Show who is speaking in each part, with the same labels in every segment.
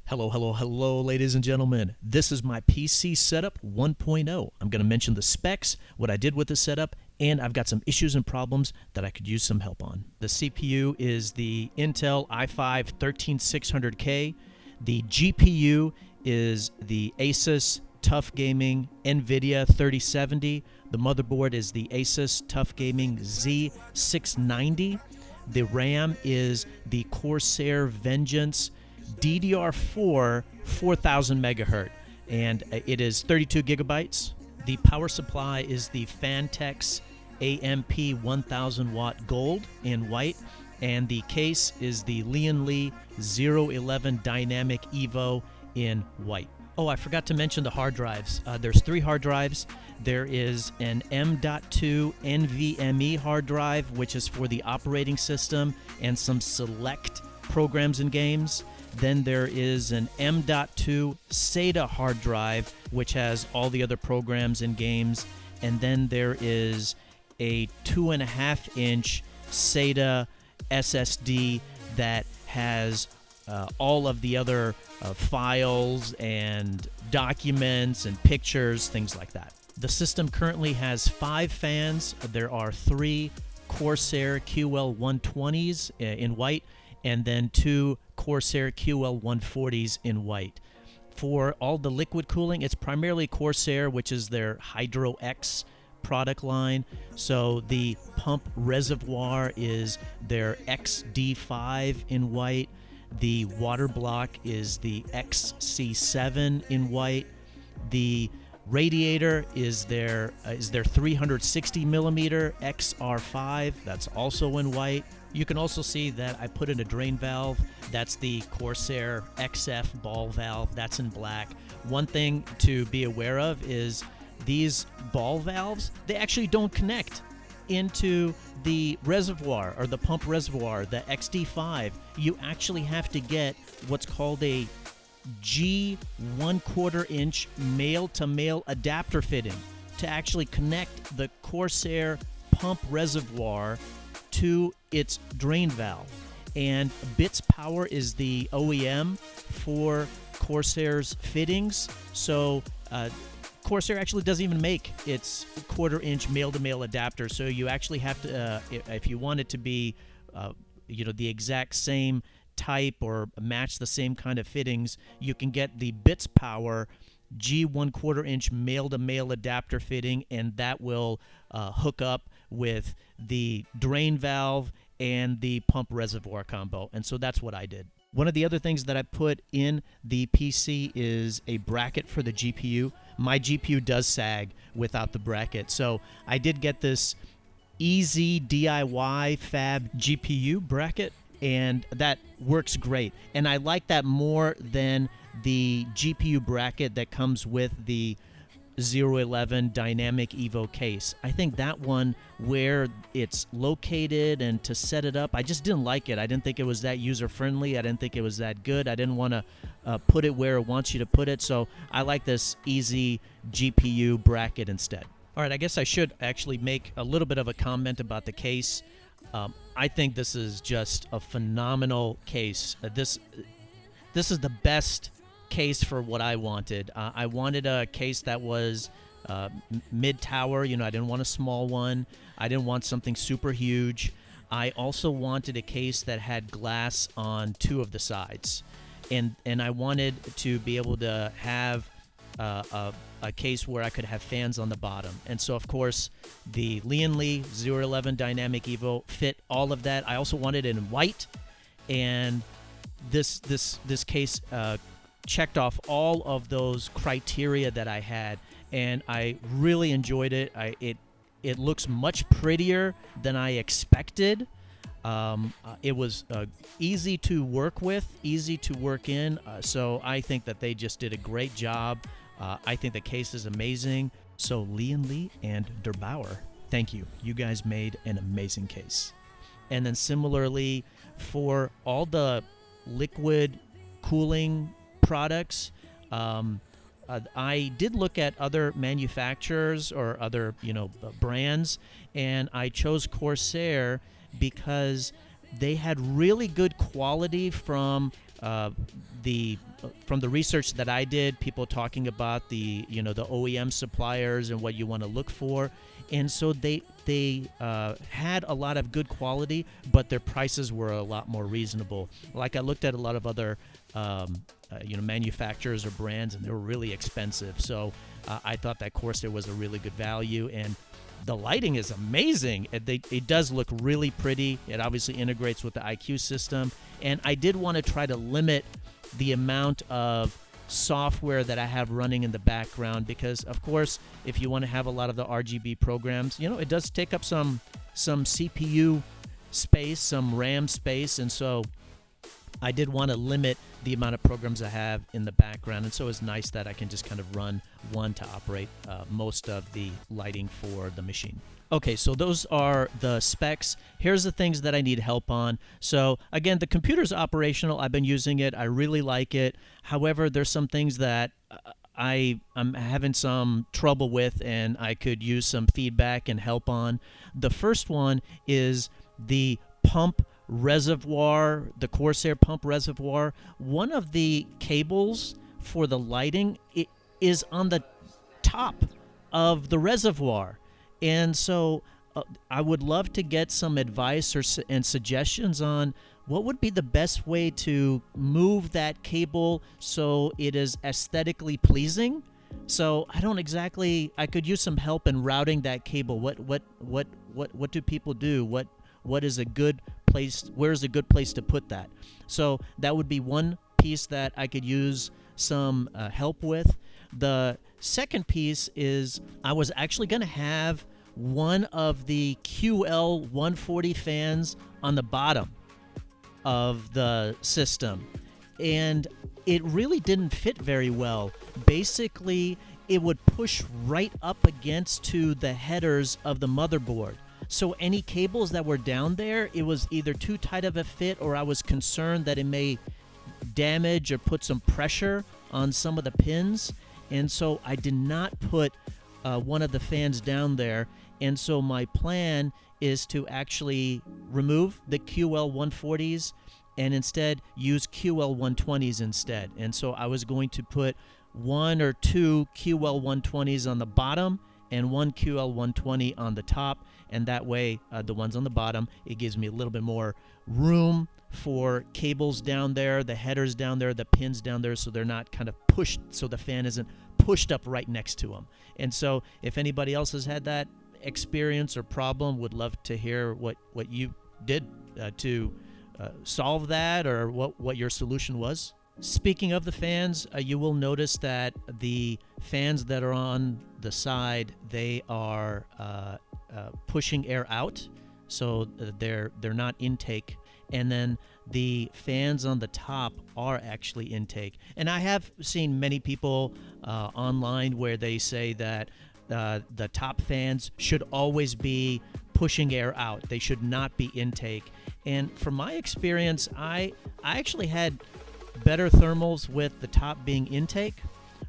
Speaker 1: Hello, hello, hello, ladies and gentlemen. This is my PC setup 1.0. I'm going to mention the specs, what I did with the setup, and I've got some issues and problems that I could use some help on. The CPU is the Intel i5-13600K. The GPU is the Asus Tough Gaming NVIDIA 3070. The motherboard is the Asus Tough Gaming Z690. The RAM is the Corsair Vengeance DDR4 4000 megahertz, and it is 32 gigabytes. The power supply is the Fantex AMP 1000 watt gold in white, and the case is the Lian Li 011 Dynamic Evo in white. Oh, I forgot to mention the hard drives. There's 3 hard drives. There is an M.2 NVMe hard drive, which is for the operating system and some select programs and games. Then there is an M.2 SATA hard drive, which has all the other programs and games. And then there is a 2.5-inch SATA SSD that has all of the other files and documents and pictures, things like that. The system currently has 5 fans. There are 3 Corsair QL120s in white, and then 2 Corsair QL140s in white. For all the liquid cooling, it's primarily Corsair, which is their Hydro X product line. So the pump reservoir is their XD5 in white. The water block is the XC7 in white. The radiator is their 360 millimeter XR5. That's also in white. You can also see that I put in a drain valve. That's the Corsair XF ball valve. That's in black. One thing to be aware of is these ball valves, they actually don't connect into the reservoir or the pump reservoir, the XD5. You actually have to get what's called a G 1/4 inch male-to-male adapter fitting to actually connect the Corsair pump reservoir to its drain valve. And Bits Power is the OEM for Corsair's fittings, so Corsair actually doesn't even make its 1/4 inch male-to-male adapter, so you actually have to, if you want it to be the exact same type or match the same kind of fittings, you can get the Bits Power G 1/4 inch male-to-male adapter fitting, and that will hook up with the drain valve and the pump reservoir combo. And so that's what I did. One of the other things that I put in the PC is a bracket for the GPU. My GPU does sag without the bracket, so I did get this easy DIY fab GPU bracket, and that works great. And I like that more than the GPU bracket that comes with the 011 Dynamic Evo case. I think that one, where it's located and to set it up, I just didn't like it. I didn't think it was that user-friendly. I didn't think it was that good. I didn't want to put it where it wants you to put it, so I like this easy GPU bracket instead. All right, I guess I should actually make a little bit of a comment about the case. I think this is just a phenomenal case. This is the best case for what I wanted. I wanted a case that was mid-tower. I didn't want a small one. I didn't want something super huge. I also wanted a case that had glass on 2 of the sides, and I wanted to be able to have a case where I could have fans on the bottom. And so, of course, the Lian Li 011 Dynamic Evo fit all of that. I also wanted it in white, and this case checked off all of those criteria that I had, and I really enjoyed it. It looks much prettier than I expected. It was easy to work with, easy to work in, so I think that they just did a great job. I think the case is amazing. So Lian Li and Der Bauer, thank you. You guys made an amazing case. And then similarly, for all the liquid cooling products, I did look at other manufacturers or other brands, and I chose Corsair because they had really good quality from uh, the from the research that I did, people talking about the the OEM suppliers and what you want to look for, and so they had a lot of good quality, but their prices were a lot more reasonable. Like I looked at a lot of other manufacturers or brands, and they were really expensive. So I thought that Corsair was a really good value, and the lighting is amazing. It does look really pretty. It obviously integrates with the IQ system, and I did want to try to limit the amount of software that I have running in the background, because of course if you want to have a lot of the RGB programs, it does take up some CPU space, some RAM space, and so I did want to limit the amount of programs I have in the background, and so it's nice that I can just kind of run one to operate most of the lighting for the machine. Okay, so those are the specs. Here's the things that I need help on. So again, the computer's operational. I've been using it. I really like it. However, there's some things that I'm having some trouble with, and I could use some feedback and help on. The first one is the pump reservoir, the Corsair pump reservoir. One of the cables for the lighting is on the top of the reservoir, and so I would love to get some advice and suggestions on what would be the best way to move that cable so it is aesthetically pleasing. So I could use some help in routing that cable. What do people do? What is a good place? Where's a good place to put that? So that would be one piece that I could use some help with. The second piece is I was actually going to have one of the QL 140 fans on the bottom of the system, and it really didn't fit very well. Basically, it would push right up against to the headers of the motherboard. So any cables that were down there, it was either too tight of a fit, or I was concerned that it may damage or put some pressure on some of the pins. And so I did not put one of the fans down there. And so my plan is to actually remove the QL 140s and instead use QL 120s instead. And so I was going to put one or two QL 120s on the bottom and one QL 120 on the top, and that way the ones on the bottom, it gives me a little bit more room for cables down there, the headers down there, the pins down there, so they're not kind of pushed, so the fan isn't pushed up right next to them. And so if anybody else has had that experience or problem, would love to hear what you did to solve that, or what your solution was. Speaking of the fans, you will notice that the fans that are on the side, they are pushing air out, so they're not intake. And then the fans on the top are actually intake. And I have seen many people online where they say that the top fans should always be pushing air out. They should not be intake. And from my experience, I actually had better thermals with the top being intake.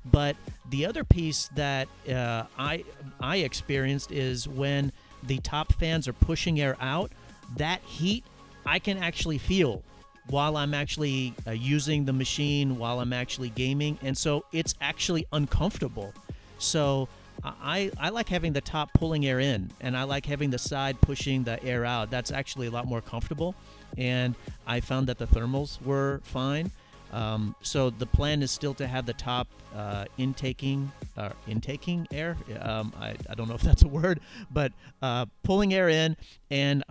Speaker 1: But the other piece that I experienced is when the top fans are pushing air out, that heat I can actually feel while I'm actually using the machine, while I'm actually gaming, and so it's actually uncomfortable. So I like having the top pulling air in, and I like having the side pushing the air out. That's actually a lot more comfortable, and I found that the thermals were fine. So the plan is still to have the top intaking air. I don't know if that's a word, but pulling air in, and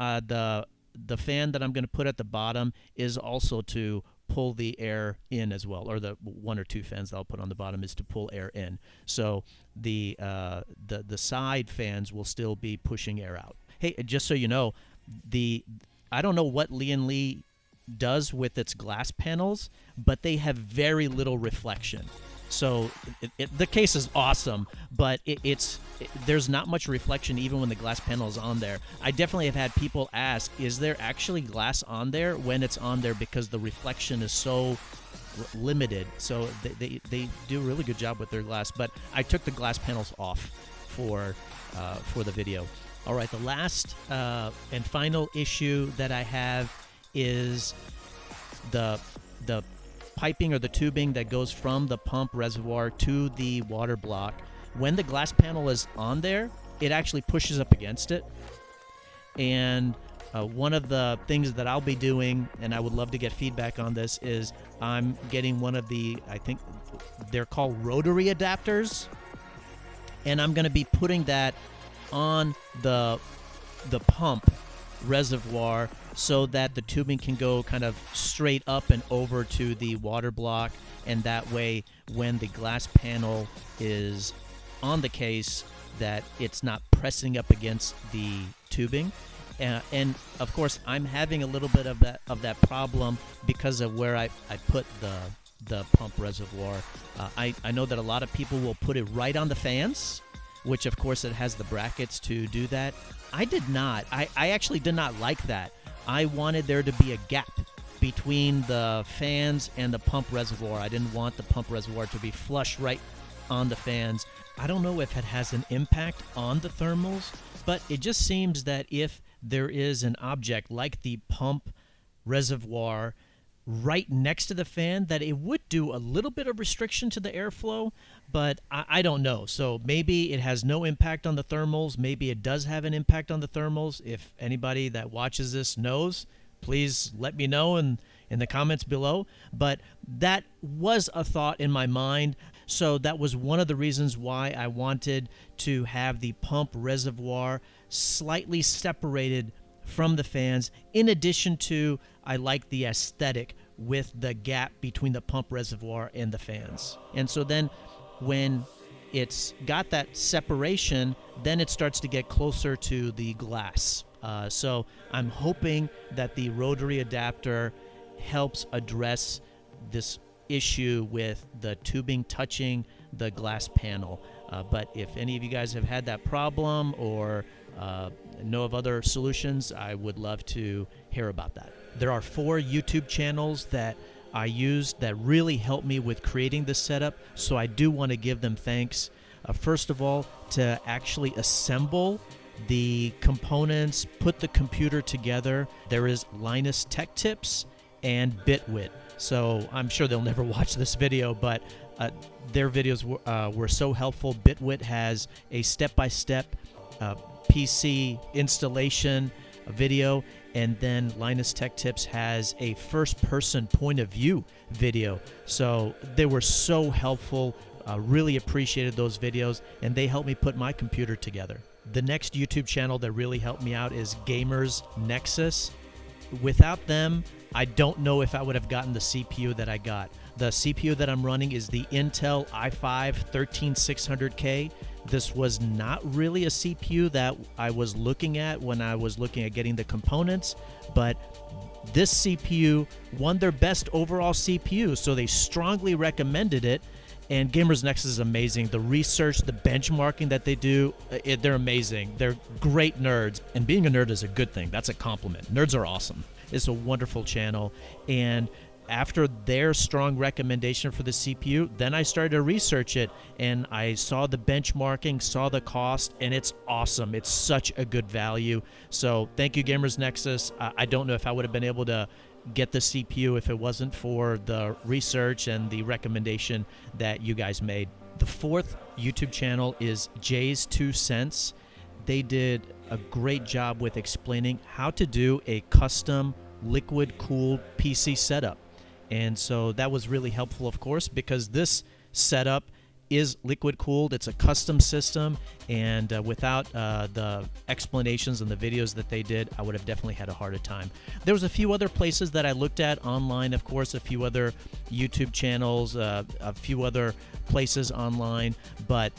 Speaker 1: the fan that I'm going to put at the bottom is also to pull the air in as well, or the one or two fans that I'll put on the bottom is to pull air in. So the side fans will still be pushing air out. Hey, just so you know, I don't know what Lee does with its glass panels, but they have very little reflection. So the case is awesome, but there's not much reflection even when the glass panel is on there. I definitely have had people ask, is there actually glass on there when it's on there, because the reflection is so limited. So they do a really good job with their glass, but I took the glass panels off for the video. All right, the last and final issue that I have is the piping or the tubing that goes from the pump reservoir to the water block, when the glass panel is on there, it actually pushes up against it. And one of the things that I'll be doing, and I would love to get feedback on this, is I'm getting one of the, I think they're called rotary adapters, and I'm going to be putting that on the pump reservoir so that the tubing can go kind of straight up and over to the water block, and that way when the glass panel is on the case, that it's not pressing up against the tubing. And of course, I'm having a little bit of that problem because of where I put the pump reservoir. I know that a lot of people will put it right on the fans, which of course it has the brackets to do that. I did not. I actually did not like that. I wanted there to be a gap between the fans and the pump reservoir. I didn't want the pump reservoir to be flush right on the fans. I don't know if it has an impact on the thermals, but it just seems that if there is an object like the pump reservoir right next to the fan, that it would do a little bit of restriction to the airflow, but I don't know. So maybe it has no impact on the thermals. Maybe it does have an impact on the thermals. If anybody that watches this knows, please let me know in the comments below. But that was a thought in my mind. So that was one of the reasons why I wanted to have the pump reservoir slightly separated from the fans. In addition to, I like the aesthetic with the gap between the pump reservoir and the fans. And so then when it's got that separation, then it starts to get closer to the glass. So I'm hoping that the rotary adapter helps address this issue with the tubing touching the glass panel. But if any of you guys have had that problem or know of other solutions, I would love to hear about that. There are 4 YouTube channels that I used that really helped me with creating this setup, so I do want to give them thanks. First of all, to actually assemble the components, put the computer together, there is Linus Tech Tips and Bitwit. So I'm sure they'll never watch this video, but their videos were so helpful. Bitwit has a step-by-step PC installation video, and then Linus Tech Tips has a first-person point of view video. So they were so helpful. Really appreciated those videos, and they helped me put my computer together. The next YouTube channel that really helped me out is Gamers Nexus. Without them, I don't know if I would have gotten the CPU that I got. The CPU that I'm running is the Intel i5-13600K. This was not really a CPU that I was looking at when I was looking at getting the components, but this CPU won their best overall CPU, so they strongly recommended it. And Gamers Nexus is amazing. The research, the benchmarking that they do, they're amazing. They're great nerds. And being a nerd is a good thing. That's a compliment. Nerds are awesome. It's a wonderful channel. And after their strong recommendation for the CPU, then I started to research it. And I saw the benchmarking, saw the cost, and it's awesome. It's such a good value. So thank you, Gamers Nexus. I don't know if I would have been able to get the CPU if it wasn't for the research and the recommendation that you guys made. The 4th YouTube channel is Jay's 2 Cents. They did a great job with explaining how to do a custom liquid-cooled PC setup. And so that was really helpful, of course, because this setup is liquid cooled. It's a custom system, and without the explanations and the videos that they did, I would have definitely had a harder time. There was a few other places that I looked at online, of course, a few other YouTube channels, a few other places online, but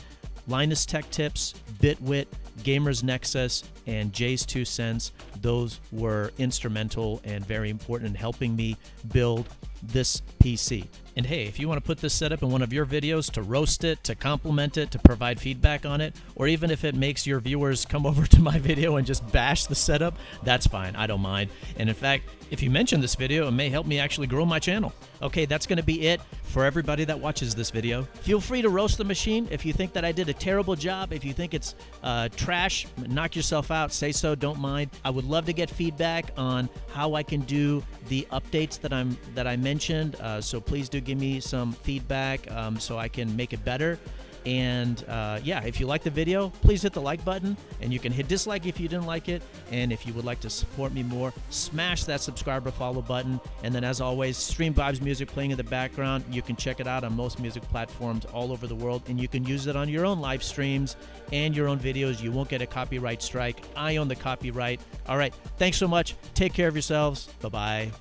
Speaker 1: Linus Tech Tips, Bitwit, Gamers Nexus, and Jay's 2 Cents, those were instrumental and very important in helping me build this PC. And hey, if you want to put this setup in one of your videos to roast it, to compliment it, to provide feedback on it, or even if it makes your viewers come over to my video and just bash the setup, that's fine. I don't mind. And in fact, If you mention this video, it may help me actually grow my channel. Okay, that's going to be it for everybody that watches this video. Feel free to roast the machine. If you think that I did a terrible job, if you think it's trash, knock yourself out, say so, don't mind. I would love to get feedback on how I can do the updates that I mentioned. So please do give me some feedback so I can make it better. And yeah, if you like the video, please hit the like button, and you can hit dislike if you didn't like it. And if you would like to support me more, smash that subscribe or follow button. And then, as always, Stream Vibes music playing in the background. You can check it out on most music platforms all over the world, and you can use it on your own live streams and your own videos. You won't get a copyright strike. I own the copyright. All right, thanks so much. Take care of yourselves. Bye-bye.